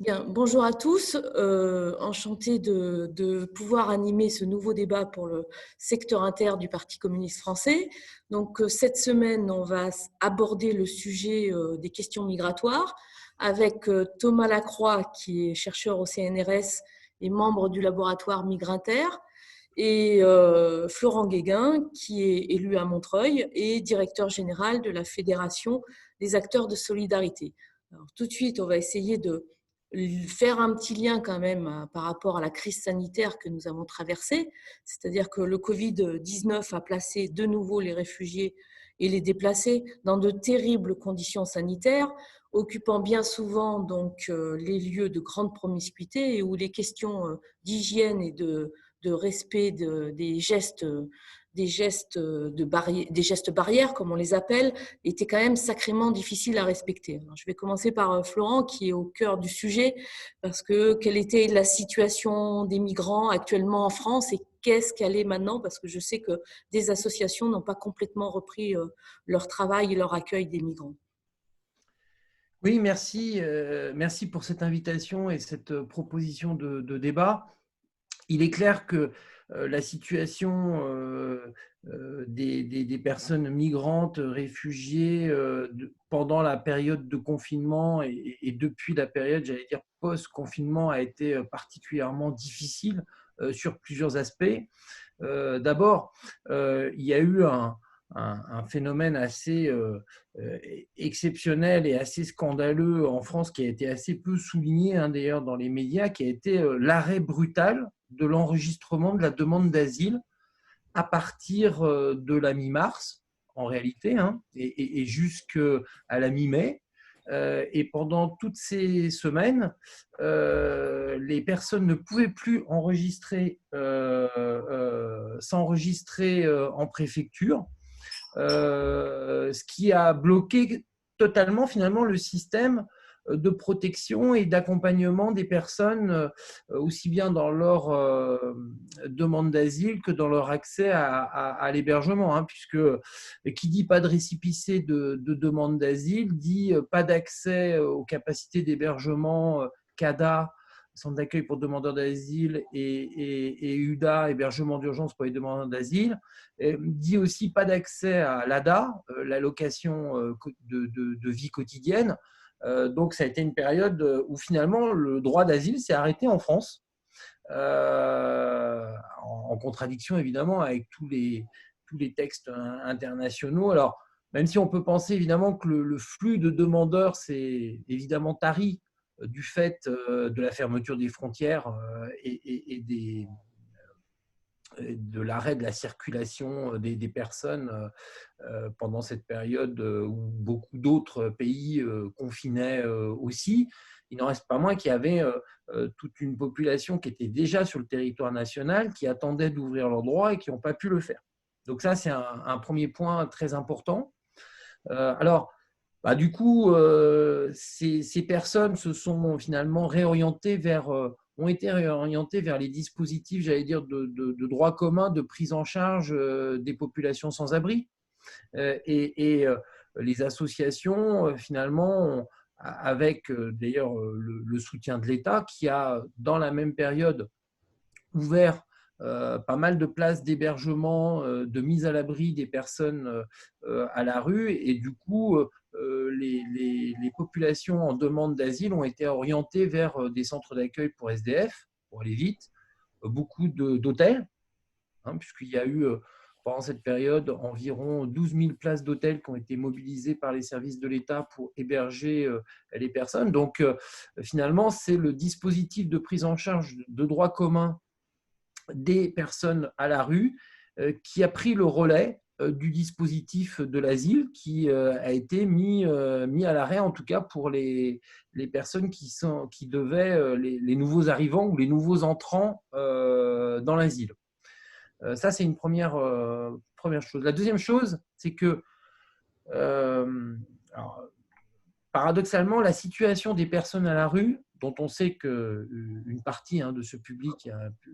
Bien, bonjour à tous. Enchantée de pouvoir animer ce nouveau débat pour le secteur inter du Parti communiste français. Donc, cette semaine, on va aborder le sujet des questions migratoires avec Thomas Lacroix, qui est chercheur au CNRS et membre du laboratoire Migrinter, et Florent Guéguin, qui est élu à Montreuil et directeur général de la Fédération des acteurs de solidarité. Alors, tout de suite, on va essayer de faire un petit lien quand même par rapport à la crise sanitaire que nous avons traversée, c'est-à-dire que le Covid-19 a placé de nouveau les réfugiés et les déplacés dans de terribles conditions sanitaires, occupant bien souvent donc les lieux de grande promiscuité et où les questions d'hygiène et de respect des gestes barrières, comme on les appelle, était quand même sacrément difficile à respecter. Alors, je vais commencer par Florent, qui est au cœur du sujet, parce que quelle était la situation des migrants actuellement en France et qu'est-ce qu'elle est maintenant, parce que je sais que des associations n'ont pas complètement repris leur travail et leur accueil des migrants. Oui, merci, merci pour cette invitation et cette proposition de débat. Il est clair que la situation des personnes migrantes, réfugiées, pendant la période de confinement et depuis la période, j'allais dire, post-confinement a été particulièrement difficile sur plusieurs aspects. D'abord, il y a eu un phénomène assez exceptionnel et assez scandaleux en France qui a été assez peu souligné d'ailleurs dans les médias, qui a été l'arrêt brutal de l'enregistrement de la demande d'asile à partir de la mi-mars, en réalité, et jusqu'à la mi-mai. Et pendant toutes ces semaines, les personnes ne pouvaient plus s'enregistrer en préfecture, ce qui a bloqué totalement finalement le système de protection et d'accompagnement des personnes, aussi bien dans leur demande d'asile que dans leur accès à l'hébergement, puisque qui dit pas de récipicé de demande d'asile dit pas d'accès aux capacités d'hébergement CADA, centre d'accueil pour demandeurs d'asile, et UDA, hébergement d'urgence pour les demandeurs d'asile, dit aussi pas d'accès à l'ADA, l'allocation de vie quotidienne. Donc, ça a été une période où finalement le droit d'asile s'est arrêté en France, en contradiction évidemment avec tous les textes internationaux. Alors, même si on peut penser évidemment que le flux de demandeurs s'est évidemment tari du fait de la fermeture des frontières et de l'arrêt de la circulation des personnes pendant cette période où beaucoup d'autres pays confinaient aussi, il n'en reste pas moins qu'il y avait toute une population qui était déjà sur le territoire national, qui attendait d'ouvrir leurs droits et qui n'ont pas pu le faire. Donc ça, c'est un premier point très important. Alors, du coup, ces personnes se sont finalement ont été réorientées vers les dispositifs, j'allais dire, de droit commun de prise en charge des populations sans abri. Et les associations, finalement, avec d'ailleurs le soutien de l'État, qui a, dans la même période, ouvert pas mal de places d'hébergement, de mise à l'abri des personnes à la rue. Et du coup, les populations en demande d'asile ont été orientées vers des centres d'accueil pour SDF, pour aller vite, beaucoup d'hôtels, puisqu'il y a eu, pendant cette période, environ 12 000 places d'hôtels qui ont été mobilisées par les services de l'État pour héberger les personnes. Donc, finalement, c'est le dispositif de prise en charge de droit commun des personnes à la rue qui a pris le relais du dispositif de l'asile, qui a été mis à l'arrêt, en tout cas pour les personnes qui devaient, les nouveaux arrivants ou les nouveaux entrants dans l'asile. Ça, c'est une première chose. La deuxième chose, c'est que alors, paradoxalement, la situation des personnes à la rue, dont on sait qu'une partie de ce public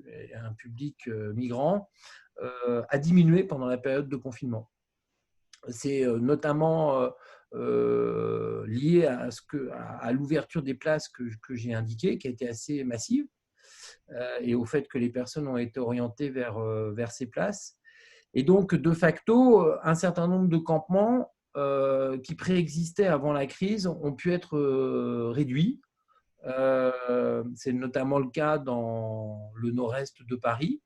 est un public migrant, a diminué pendant la période de confinement. C'est notamment liée à l'ouverture des places que j'ai indiquées, qui a été assez massive, et au fait que les personnes ont été orientées vers ces places. Et donc, de facto, un certain nombre de campements qui préexistaient avant la crise ont pu être réduits. C'est notamment le cas dans le nord-est de Paris,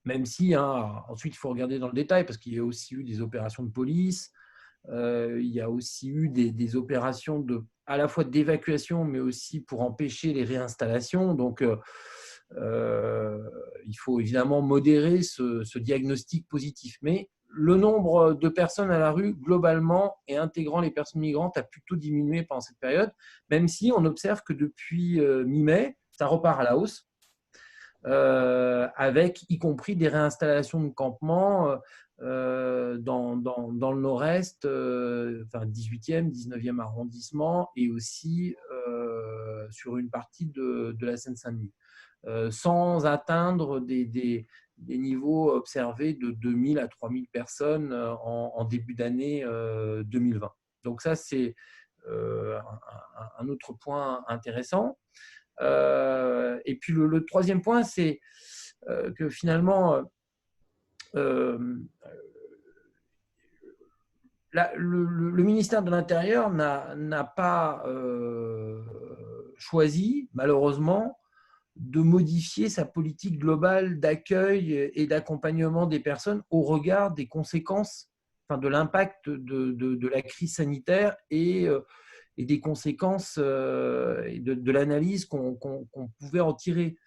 même si, ensuite, il faut regarder dans le détail, parce qu'il y a aussi eu des opérations de police, il y a aussi eu des opérations à la fois d'évacuation, mais aussi pour empêcher les réinstallations. Donc, il faut évidemment modérer ce diagnostic positif. Mais le nombre de personnes à la rue, globalement, et intégrant les personnes migrantes, a plutôt diminué pendant cette période, même si on observe que depuis mi-mai, ça repart à la hausse, avec y compris des réinstallations de campements dans le nord-est, 18e, 19e arrondissement, et aussi sur une partie de la Seine-Saint-Denis, sans atteindre des niveaux observés de 2000 à 3000 personnes en début d'année 2020. Donc ça, c'est un autre point intéressant. Et puis le troisième point, c'est que finalement, le ministère de l'Intérieur n'a pas choisi, malheureusement, de modifier sa politique globale d'accueil et d'accompagnement des personnes au regard des conséquences, de l'impact de la crise sanitaire et des conséquences et de l'analyse qu'on pouvait en tirer.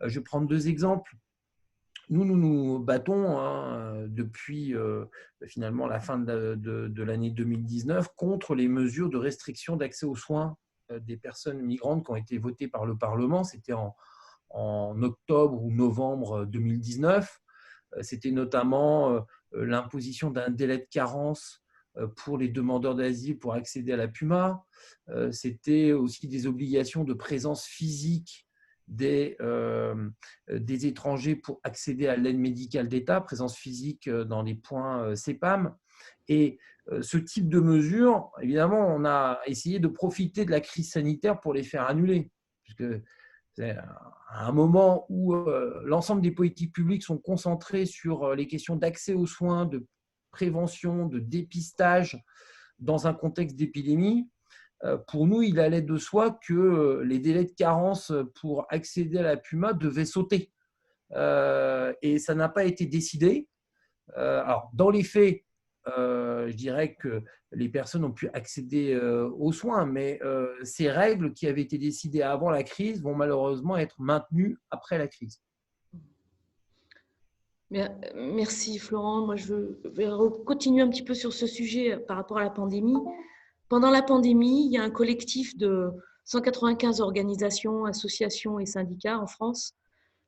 Je vais prendre deux exemples. Nous nous battons depuis finalement la fin de l'année 2019 contre les mesures de restriction d'accès aux soins des personnes migrantes qui ont été votées par le Parlement. C'était en octobre ou novembre 2019. C'était notamment l'imposition d'un délai de carence pour les demandeurs d'asile pour accéder à la PUMA. C'était aussi des obligations de présence physique des étrangers pour accéder à l'aide médicale d'État, présence physique dans les points CEPAM. Et ce type de mesures, évidemment, on a essayé de profiter de la crise sanitaire pour les faire annuler, puisque c'est à un moment où l'ensemble des politiques publiques sont concentrées sur les questions d'accès aux soins, de prévention, de dépistage dans un contexte d'épidémie. Pour nous, il allait de soi que les délais de carence pour accéder à la PUMA devaient sauter. Et ça n'a pas été décidé. Alors, dans les faits, je dirais que les personnes ont pu accéder aux soins, mais ces règles qui avaient été décidées avant la crise vont malheureusement être maintenues après la crise. Merci Florent. Moi, je vais continuer un petit peu sur ce sujet par rapport à la pandémie. Pendant la pandémie, il y a un collectif de 195 organisations, associations et syndicats en France.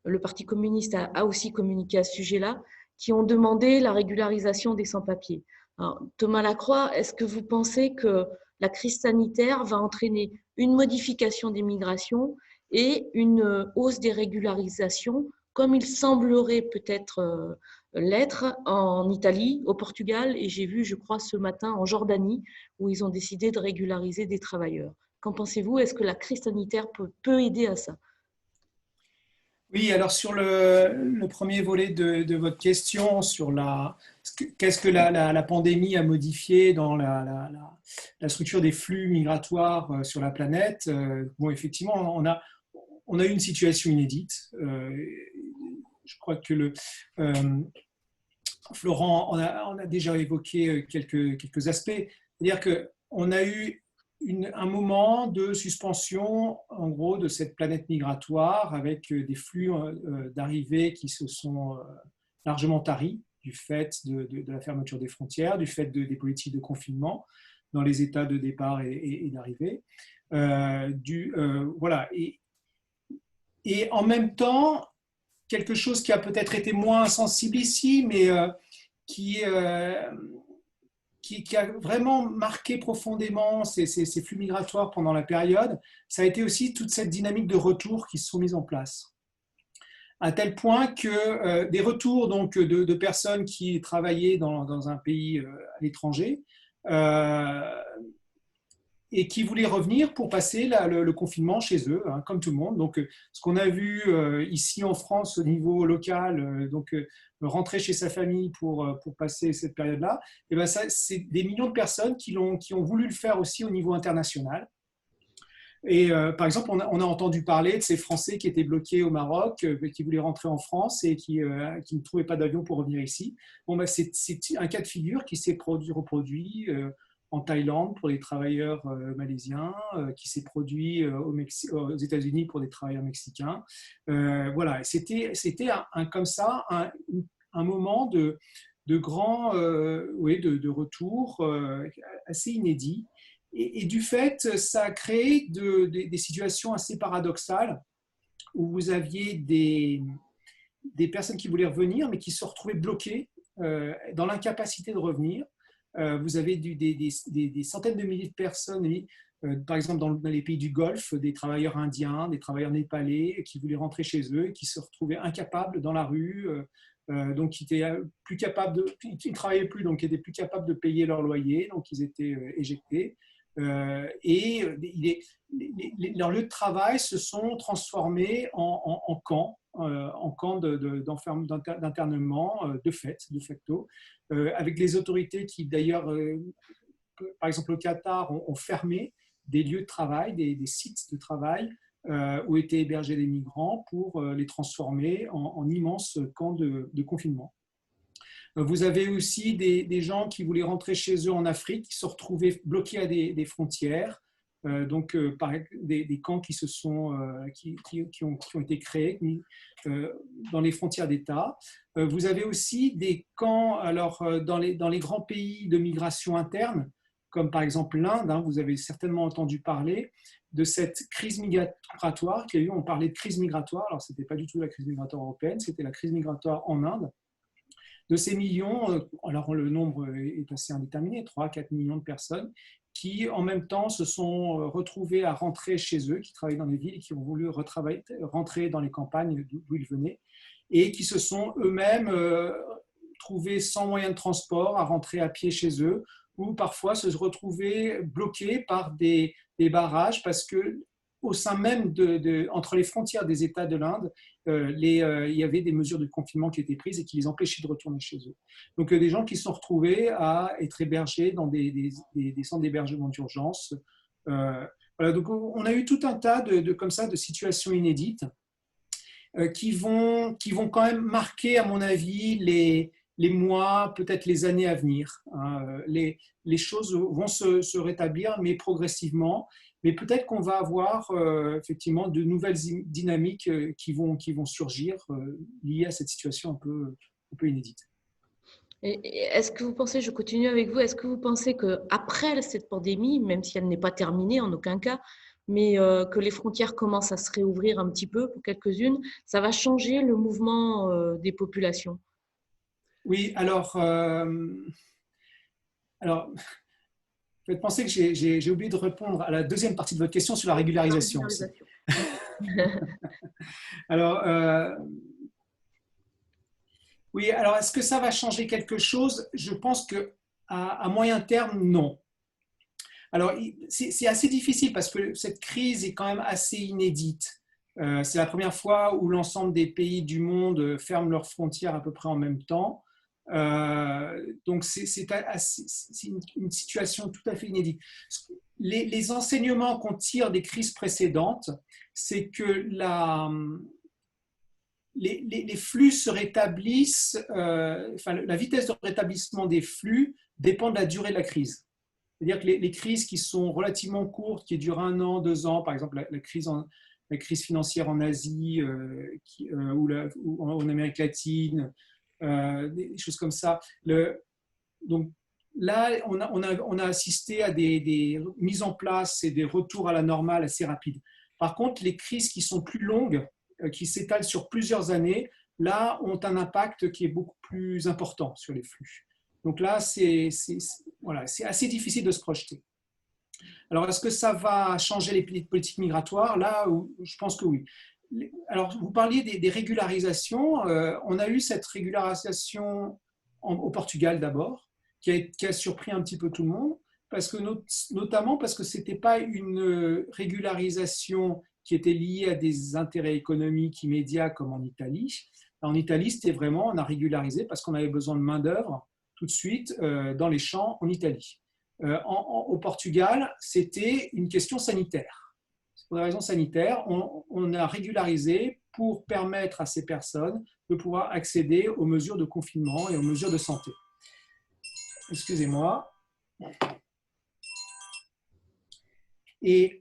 Le Parti communiste a aussi communiqué à ce sujet-là, qui ont demandé la régularisation des sans-papiers. Alors, Thomas Lacroix, est-ce que vous pensez que la crise sanitaire va entraîner une modification des migrations et une hausse des régularisations, comme il semblerait peut-être l'être en Italie, au Portugal, et j'ai vu, je crois, ce matin en Jordanie, où ils ont décidé de régulariser des travailleurs. Qu'en pensez-vous? Est-ce que la crise sanitaire peut aider à ça? Oui, alors sur le premier volet de votre question, sur qu'est-ce que la pandémie a modifié dans la structure des flux migratoires sur la planète, bon, effectivement, on a eu une situation inédite. Je crois que Florent on a déjà évoqué quelques aspects. C'est-à-dire qu'on a eu un moment de suspension, en gros, de cette planète migratoire avec des flux d'arrivées qui se sont largement taris du fait de la fermeture des frontières, du fait des politiques de confinement dans les États de départ et d'arrivée. Voilà. Et en même temps, quelque chose qui a peut-être été moins sensible ici, mais qui a vraiment marqué profondément ces flux migratoires pendant la période, ça a été aussi toute cette dynamique de retour qui se sont mises en place. À tel point que des retours donc, de personnes qui travaillaient dans un pays à l'étranger, et qui voulaient revenir pour passer le confinement chez eux, hein, comme tout le monde. Donc, ce qu'on a vu ici en France au niveau local, rentrer chez sa famille pour passer cette période-là, et ben ça, c'est des millions de personnes qui ont voulu le faire aussi au niveau international. Et par exemple, on a entendu parler de ces Français qui étaient bloqués au Maroc, qui voulaient rentrer en France et qui ne trouvaient pas d'avion pour revenir ici. Bon, ben, c'est un cas de figure qui s'est reproduit en Thaïlande pour les travailleurs malaisiens, qui s'est produit aux États-Unis pour des travailleurs mexicains. Voilà, c'était comme ça un moment de grand de retour assez inédit. Et du fait, ça a créé des situations assez paradoxales où vous aviez des personnes qui voulaient revenir, mais qui se retrouvaient bloquées dans l'incapacité de revenir. Vous avez des centaines de milliers de personnes, par exemple dans les pays du Golfe, des travailleurs indiens, des travailleurs népalais qui voulaient rentrer chez eux et qui se retrouvaient incapables dans la rue, donc qui étaient plus capables ils ne travaillaient plus, donc qui étaient plus capables de payer leur loyer, donc ils étaient éjectés. Et leurs lieux de travail se sont transformés en camps, d'internement de facto, avec les autorités qui d'ailleurs, par exemple au Qatar, ont fermé des lieux de travail, des sites de travail où étaient hébergés les migrants pour les transformer en immenses camps de confinement. Vous avez aussi des gens qui voulaient rentrer chez eux en Afrique, qui se retrouvaient bloqués à des frontières, donc par des camps qui ont été créés dans les frontières d'État. Vous avez aussi des camps dans les grands pays de migration interne, comme par exemple l'Inde, hein, vous avez certainement entendu parler de cette crise migratoire qu'il y a eu. On parlait de crise migratoire, alors ce n'était pas du tout la crise migratoire européenne, c'était la crise migratoire en Inde. De ces millions, alors le nombre est assez indéterminé, 3-4 millions de personnes qui en même temps se sont retrouvés à rentrer chez eux, qui travaillent dans les villes et qui ont voulu rentrer dans les campagnes d'où ils venaient et qui se sont eux-mêmes trouvés sans moyen de transport à rentrer à pied chez eux ou parfois se retrouver bloqués par des barrages parce que au sein même entre les frontières des États de l'Inde, il y avait des mesures de confinement qui étaient prises et qui les empêchaient de retourner chez eux. Donc, des gens qui se sont retrouvés à être hébergés dans des centres d'hébergement d'urgence. Voilà, donc on a eu tout un tas comme ça, de situations inédites qui vont quand même marquer, à mon avis, les mois, peut-être les années à venir. Les choses vont se rétablir, mais progressivement. Mais peut-être qu'on va avoir effectivement de nouvelles dynamiques qui vont surgir liées à cette situation un peu inédite. Et est-ce que vous pensez, je continue avec vous, est-ce que vous pensez qu'après cette pandémie, même si elle n'est pas terminée en aucun cas, mais que les frontières commencent à se réouvrir un petit peu pour quelques-unes, ça va changer le mouvement des populations? Oui, alors faites penser que j'ai oublié de répondre à la deuxième partie de votre question sur la régularisation. Alors, oui, alors est-ce que ça va changer quelque chose? Je pense qu'à moyen terme, non. Alors, c'est assez difficile parce que cette crise est quand même assez inédite. C'est la première fois où l'ensemble des pays du monde ferment leurs frontières à peu près en même temps. Donc, c'est une situation tout à fait inédite. Les enseignements qu'on tire des crises précédentes, c'est que les flux se rétablissent, la vitesse de rétablissement des flux dépend de la durée de la crise. C'est-à-dire que les crises qui sont relativement courtes, qui durent 1 an, 2 ans, par exemple la crise financière en Asie ou en Amérique latine, des choses comme ça. Donc là, on a assisté à des mises en place et des retours à la normale assez rapides. Par contre, les crises qui sont plus longues, qui s'étalent sur plusieurs années, là, ont un impact qui est beaucoup plus important sur les flux. Donc là, c'est assez difficile de se projeter. Alors, est-ce que ça va changer les politiques migratoires? Là, je pense que oui. Alors, vous parliez des régularisations. On a eu cette régularisation au Portugal d'abord, qui a surpris un petit peu tout le monde, parce que notamment parce que ce n'était pas une régularisation qui était liée à des intérêts économiques immédiats comme en Italie. En Italie, c'était vraiment, on a régularisé parce qu'on avait besoin de main-d'œuvre tout de suite dans les champs en Italie. Au Portugal, c'était une question sanitaire. Pour des raisons sanitaires, on a régularisé pour permettre à ces personnes de pouvoir accéder aux mesures de confinement et aux mesures de santé. Excusez-moi. Et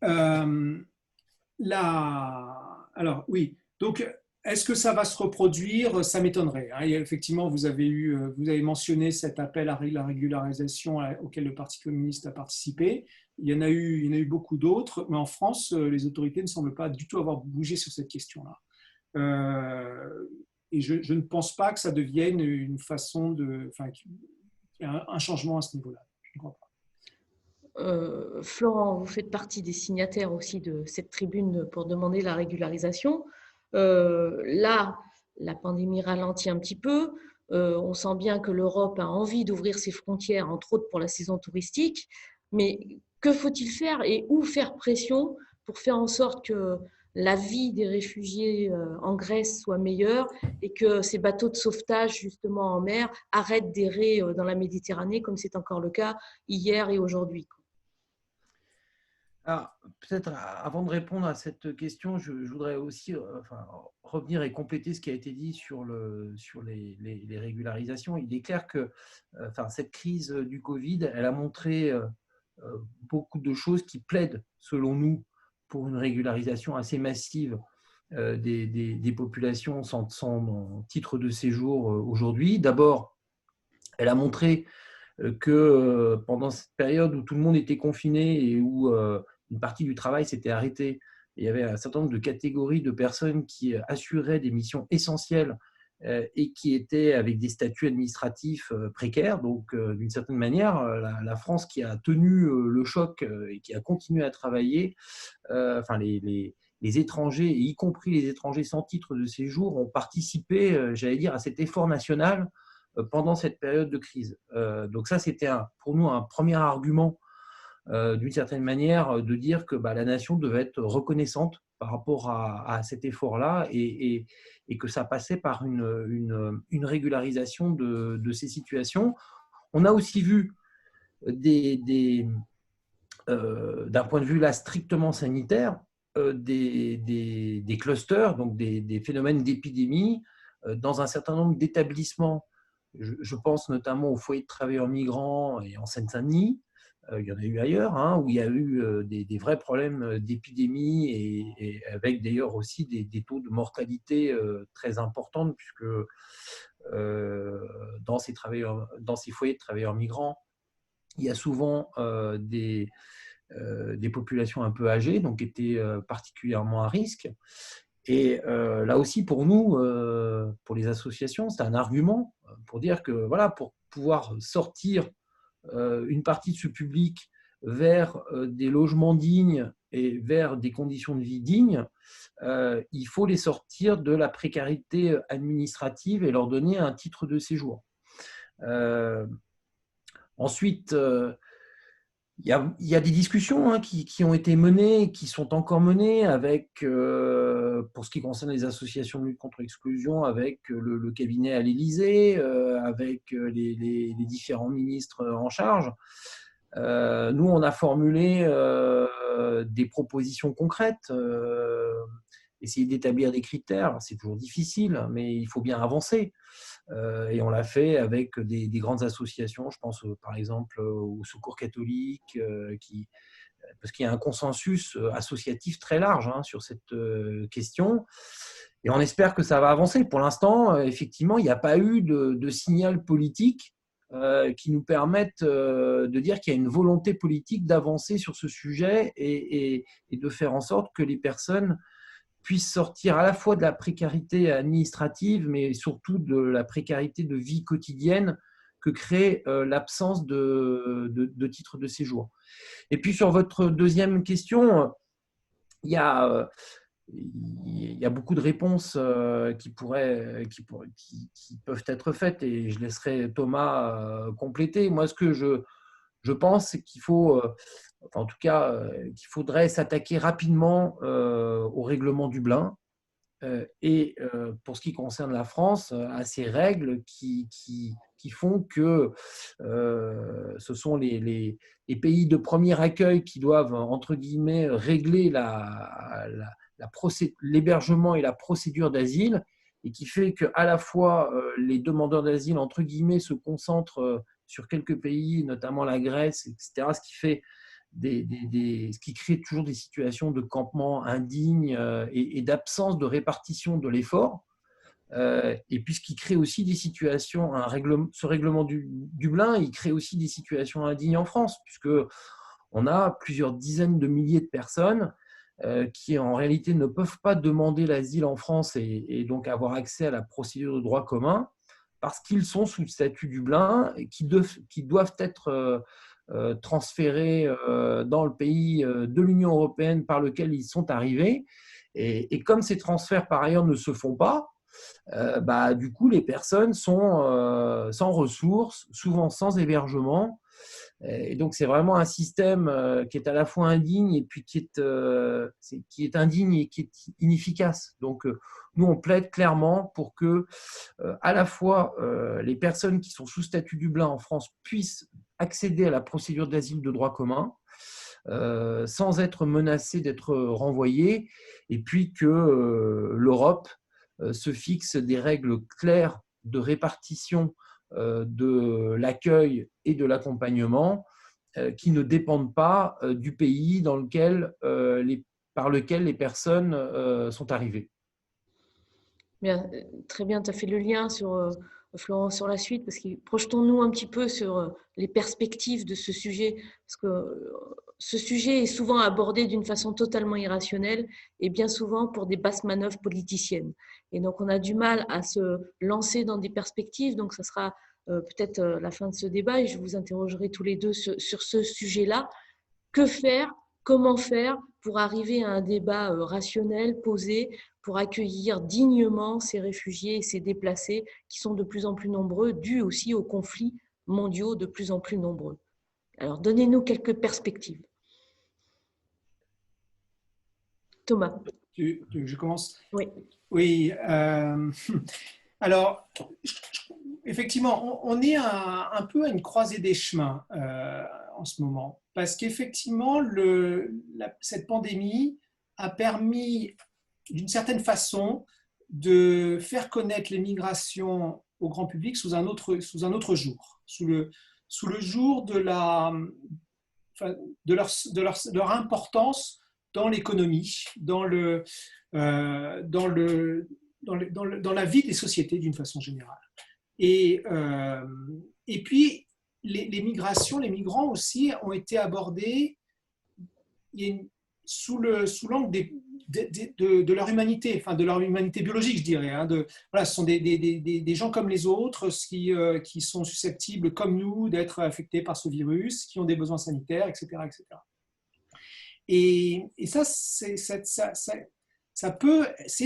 alors oui, donc est-ce que ça va se reproduire? Ça m'étonnerait. Effectivement, vous avez mentionné cet appel à la régularisation auquel le Parti communiste a participé. Il y en a eu beaucoup d'autres, mais en France, les autorités ne semblent pas du tout avoir bougé sur cette question-là. Et je ne pense pas que ça devienne une façon un changement à ce niveau-là. Je ne crois pas. Florent, vous faites partie des signataires aussi de cette tribune pour demander la régularisation. Là, la pandémie ralentit un petit peu. On sent bien que l'Europe a envie d'ouvrir ses frontières, entre autres pour la saison touristique. Mais que faut-il faire et où faire pression pour faire en sorte que la vie des réfugiés en Grèce soit meilleure et que ces bateaux de sauvetage, justement en mer, arrêtent d'errer dans la Méditerranée, comme c'est encore le cas hier et aujourd'hui? Alors, peut-être avant de répondre à cette question, je voudrais aussi revenir et compléter ce qui a été dit sur les régularisations. Il est clair que cette crise du Covid, elle a montré beaucoup de choses qui plaident, selon nous, pour une régularisation assez massive des populations sans titre de séjour aujourd'hui. D'abord, elle a montré que pendant cette période où tout le monde était confiné et où une partie du travail s'était arrêtée, il y avait un certain nombre de catégories de personnes qui assuraient des missions essentielles et qui étaient avec des statuts administratifs précaires. Donc, d'une certaine manière, la France qui a tenu le choc et qui a continué à travailler, les étrangers, y compris les étrangers sans titre de séjour, ont participé, j'allais dire, à cet effort national pendant cette période de crise. Donc ça, c'était pour nous un premier argument, d'une certaine manière, de dire que la nation devait être reconnaissante par rapport à cet effort-là et que ça passait par une régularisation de ces situations. On a aussi vu d'un point de vue là, strictement sanitaire, des clusters, donc des phénomènes d'épidémie dans un certain nombre d'établissements. Je pense notamment au foyer de travailleurs migrants et en Seine-Saint-Denis. Il y en a eu ailleurs, où il y a eu des vrais problèmes d'épidémie et avec d'ailleurs aussi des taux de mortalité très importants, puisque dans ces foyers de travailleurs migrants, il y a souvent des populations un peu âgées, donc étaient particulièrement à risque. Et là aussi, pour nous, pour les associations, c'est un argument pour dire que voilà, pour pouvoir sortir une partie de ce public vers des logements dignes et vers des conditions de vie dignes, il faut les sortir de la précarité administrative et leur donner un titre de séjour. Ensuite, il y a des discussions qui ont été menées, qui sont encore menées avec, pour ce qui concerne les associations de lutte contre l'exclusion, avec le cabinet à l'Élysée, avec les différents ministres en charge. Nous, on a formulé des propositions concrètes, essayer d'établir des critères. C'est toujours difficile, mais il faut bien avancer. Et on l'a fait avec des grandes associations, je pense par exemple au Secours catholique, parce qu'il y a un consensus associatif très large sur cette question. Et on espère que ça va avancer. Pour l'instant, effectivement, il n'y a pas eu de signal politique qui nous permette de dire qu'il y a une volonté politique d'avancer sur ce sujet et de faire en sorte que les personnes puissent sortir à la fois de la précarité administrative, mais surtout de la précarité de vie quotidienne que crée l'absence de titre de séjour. Et puis sur votre deuxième question, il y a il y a beaucoup de réponses qui peuvent être faites, et je laisserai Thomas compléter. Moi, ce que je pense, c'est qu'il faut, en tout cas, qu'il faudrait s'attaquer rapidement au règlement Dublin. Et pour ce qui concerne la France, à ces règles qui font que ce sont les pays de premier accueil qui doivent, entre guillemets, régler l'hébergement et la procédure d'asile, et qui fait qu'à la fois les demandeurs d'asile, entre guillemets, se concentrent sur quelques pays, notamment la Grèce, etc., ce qui fait ce qui crée toujours des situations de campement indignes et d'absence de répartition de l'effort. Et puis ce qui crée aussi des situations, ce règlement Dublin, il crée aussi des situations indignes en France, puisque on a plusieurs dizaines de milliers de personnes qui en réalité ne peuvent pas demander l'asile en France et donc avoir accès à la procédure de droit commun, parce qu'ils sont sous le statut Dublin et qui doivent être transférés dans le pays de l'Union européenne par lequel ils sont arrivés. Et comme ces transferts, par ailleurs, ne se font pas, du coup, les personnes sont sans ressources, souvent sans hébergement. Et donc, c'est vraiment un système qui est à la fois indigne et puis qui est indigne et qui est inefficace. Donc, nous, on plaide clairement pour que, à la fois, les personnes qui sont sous statut Dublin en France puissent accéder à la procédure d'asile de droit commun, sans être menacées d'être renvoyées, et puis que l'Europe se fixe des règles claires de répartition de l'accueil et de l'accompagnement qui ne dépendent pas du pays par lequel les personnes sont arrivées. Bien, très bien, tu as fait le lien Florent, sur la suite, parce que projetons-nous un petit peu sur les perspectives de ce sujet, parce que ce sujet est souvent abordé d'une façon totalement irrationnelle et bien souvent pour des basses manœuvres politiciennes. Et donc, on a du mal à se lancer dans des perspectives. Donc, ça sera peut-être la fin de ce débat et je vous interrogerai tous les deux sur ce sujet-là. Que faire? Comment faire pour arriver à un débat rationnel, posé, pour accueillir dignement ces réfugiés et ces déplacés qui sont de plus en plus nombreux, dus aussi aux conflits mondiaux de plus en plus nombreux. Alors, donnez-nous quelques perspectives. Thomas. Je commence? Oui. Oui. Alors, effectivement, on est un peu à une croisée des chemins en ce moment, parce qu'effectivement, cette pandémie a permis, d'une certaine façon, de faire connaître les migrations au grand public sous un autre jour, sous le jour de leur importance dans l'économie, dans la vie des sociétés d'une façon générale. Et puis, les migrations, les migrants aussi ont été abordés sous l'angle de leur humanité, enfin de leur humanité biologique, je dirais. Voilà, ce sont des gens comme les autres qui sont susceptibles, comme nous, d'être affectés par ce virus, qui ont des besoins sanitaires, etc. etc. Et ça, c'est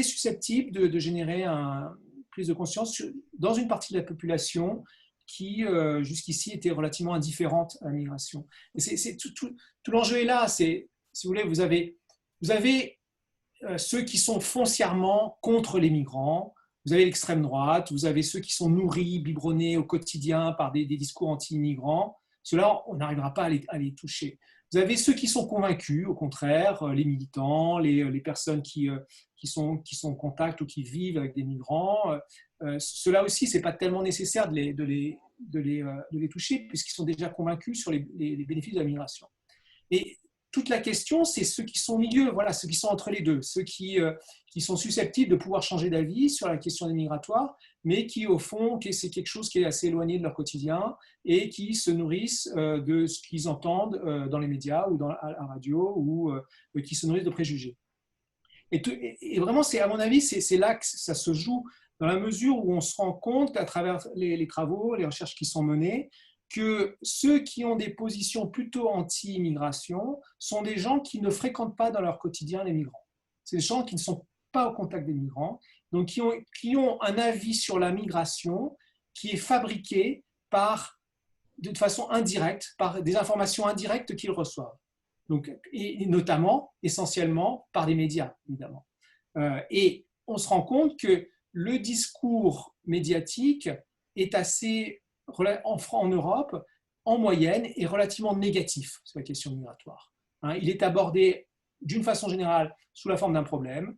susceptible de générer une prise de conscience dans une partie de la population qui, jusqu'ici, était relativement indifférente à la migration. Et tout l'enjeu est là. Si vous voulez, vous avez ceux qui sont foncièrement contre les migrants, vous avez l'extrême droite, vous avez ceux qui sont nourris, biberonnés au quotidien par des discours anti-immigrants. Ceux-là, on n'arrivera pas à les toucher. Vous avez ceux qui sont convaincus, au contraire, les militants, les personnes qui sont en contact ou qui vivent avec des migrants. Ceux-là aussi, ce n'est pas tellement nécessaire de les toucher, puisqu'ils sont déjà convaincus sur les bénéfices de la migration. Et toute la question, c'est ceux qui sont au milieu, voilà, ceux qui sont entre les deux, ceux qui sont susceptibles de pouvoir changer d'avis sur la question des migratoires, mais qui, au fond, c'est quelque chose qui est assez éloigné de leur quotidien et qui se nourrissent de ce qu'ils entendent dans les médias ou à la radio ou qui se nourrissent de préjugés. Et vraiment, à mon avis, c'est là que ça se joue, dans la mesure où on se rend compte, à travers les travaux, les recherches qui sont menées, que ceux qui ont des positions plutôt anti-immigration sont des gens qui ne fréquentent pas dans leur quotidien les migrants. c'est des gens qui ne sont pas au contact des migrants, donc qui ont un avis sur la migration qui est fabriqué de façon indirecte, par des informations indirectes qu'ils reçoivent. Donc, et notamment, essentiellement, par les médias, évidemment. Et on se rend compte que le discours médiatique est assez, en Europe, en moyenne, est relativement négatif sur la question migratoire. Il est abordé d'une façon générale sous la forme d'un problème,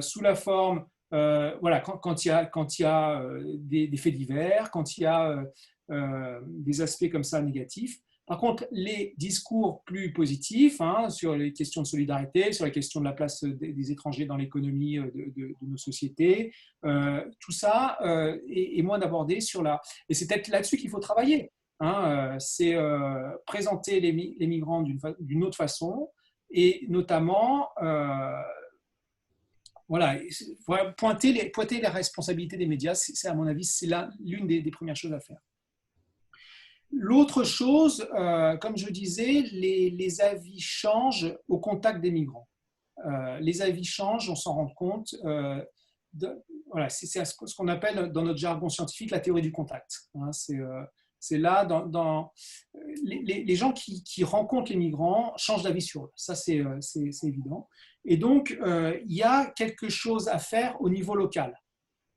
sous la forme, voilà, quand il y a des faits divers, quand il y a des aspects comme ça négatifs. Par contre, les discours plus positifs sur les questions de solidarité, sur la question de la place des étrangers dans l'économie de nos sociétés, tout ça est moins abordé et c'est peut-être là-dessus qu'il faut travailler. C'est présenter les migrants d'une autre façon et notamment voilà, pointer les responsabilités des médias. C'est à mon avis, c'est l'une des premières choses à faire. L'autre chose, comme je disais, les avis changent au contact des migrants. Les avis changent, on s'en rend compte. Voilà, c'est ce qu'on appelle dans notre jargon scientifique la théorie du contact. C'est là, les gens qui rencontrent les migrants changent d'avis sur eux. Ça, c'est évident. Et donc, il y a quelque chose à faire au niveau local.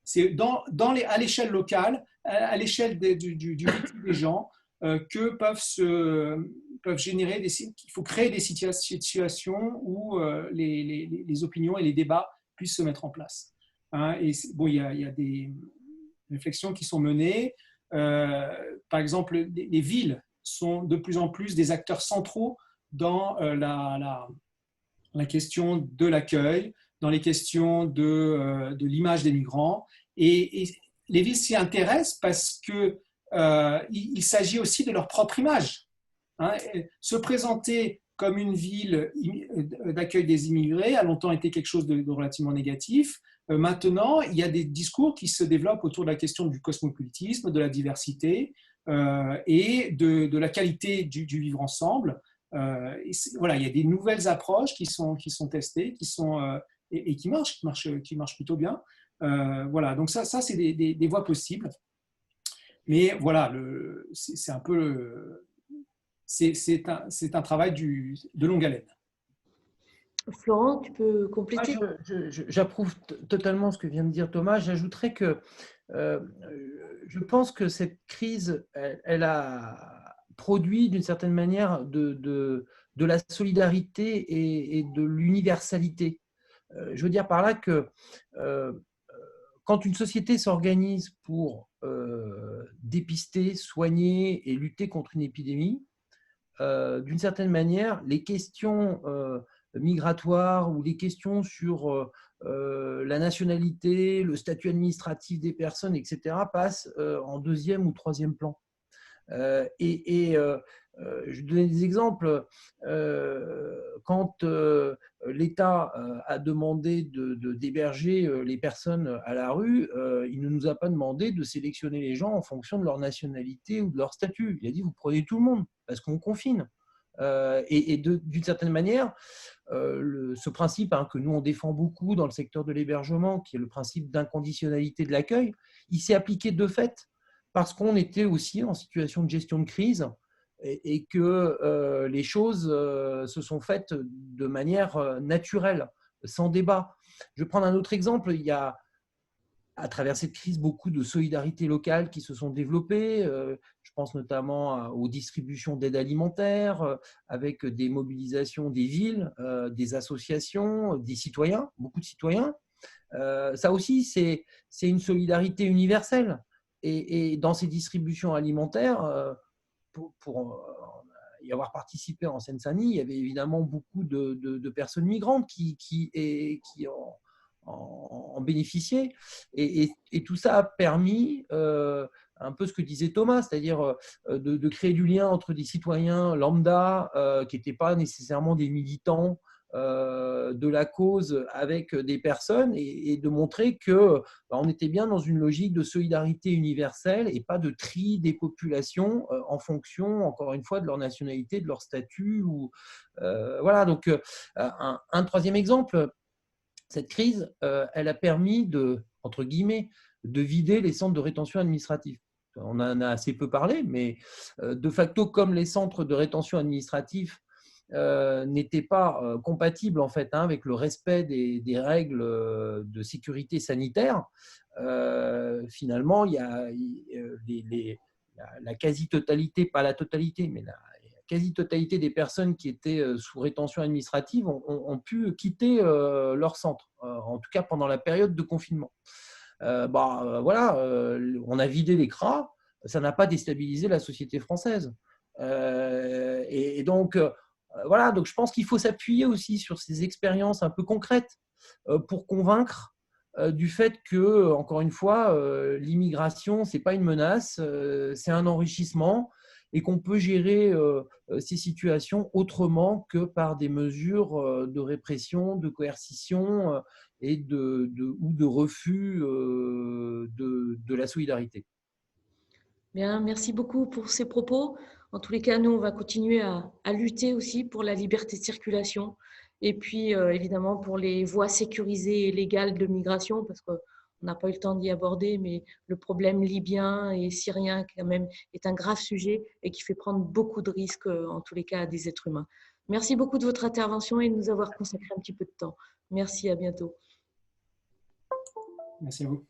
C'est à l'échelle locale, à l'échelle du vécu des gens, que peuvent générer il faut créer des situations où les opinions et les débats puissent se mettre en place. Et bon, il y a des réflexions qui sont menées. Par exemple, les villes sont de plus en plus des acteurs centraux dans la question de l'accueil, dans les questions de l'image des migrants. Et les villes s'y intéressent parce que il s'agit aussi de leur propre image. Se présenter comme une ville d'accueil des immigrés a longtemps été quelque chose de relativement négatif. Maintenant, il y a des discours qui se développent autour de la question du cosmopolitisme, de la diversité et de la qualité du vivre ensemble. Voilà, il y a des nouvelles approches qui sont testées, et qui marchent plutôt bien. Voilà, donc ça c'est des voies possibles. Mais voilà, c'est un peu c'est un travail de longue haleine. Florent, tu peux compléter? J'approuve totalement ce que vient de dire Thomas. J'ajouterais que je pense que cette crise, elle a produit d'une certaine manière de la solidarité et de l'universalité. Je veux dire par là que quand une société s'organise pour dépister, soigner et lutter contre une épidémie, d'une certaine manière, les questions migratoires ou les questions sur la nationalité, le statut administratif des personnes, etc., passent en deuxième ou troisième plan. Je vais donner des exemples. Quand l'État a demandé d'héberger les personnes à la rue, il ne nous a pas demandé de sélectionner les gens en fonction de leur nationalité ou de leur statut. Il a dit, vous prenez tout le monde, parce qu'on confine. D'une certaine manière, ce principe que nous on défend beaucoup dans le secteur de l'hébergement, qui est le principe d'inconditionnalité de l'accueil, il s'est appliqué de fait parce qu'on était aussi en situation de gestion de crise et que les choses se sont faites de manière naturelle, sans débat. Je vais prendre un autre exemple. Il y a, à travers cette crise, beaucoup de solidarités locales qui se sont développées. Je pense notamment aux distributions d'aide alimentaire, avec des mobilisations des villes, des associations, des citoyens, beaucoup de citoyens. Ça aussi, c'est une solidarité universelle. Et dans ces distributions alimentaires, pour y avoir participé en Seine-Saint-Denis, il y avait évidemment beaucoup de personnes migrantes qui en bénéficiaient. Et tout ça a permis, un peu ce que disait Thomas, c'est-à-dire de créer du lien entre des citoyens lambda qui n'étaient pas nécessairement des militants de la cause avec des personnes et de montrer que on était bien dans une logique de solidarité universelle et pas de tri des populations en fonction, encore une fois, de leur nationalité, de leur statut. Voilà, donc un troisième exemple, cette crise, elle a permis entre guillemets, de vider les centres de rétention administrative. On en a assez peu parlé, mais de facto, comme les centres de rétention administrative n'étaient pas compatibles en fait, avec le respect des règles de sécurité sanitaire, finalement, il y a la quasi-totalité, pas la totalité, mais la quasi-totalité des personnes qui étaient sous rétention administrative ont pu quitter leur centre, en tout cas pendant la période de confinement. Voilà, on a vidé les CRA, ça n'a pas déstabilisé la société française. Et donc, voilà, donc je pense qu'il faut s'appuyer aussi sur ces expériences un peu concrètes pour convaincre du fait que, encore une fois, l'immigration, ce n'est pas une menace, c'est un enrichissement et qu'on peut gérer ces situations autrement que par des mesures de répression, de coercition et ou de refus de la solidarité. Bien, merci beaucoup pour ces propos. En tous les cas, nous, on va continuer à lutter aussi pour la liberté de circulation et puis évidemment pour les voies sécurisées et légales de migration, parce qu'on n'a pas eu le temps d'y aborder, mais le problème libyen et syrien quand même est un grave sujet et qui fait prendre beaucoup de risques, en tous les cas, à des êtres humains. Merci beaucoup de votre intervention et de nous avoir consacré un petit peu de temps. Merci, à bientôt. Merci à vous.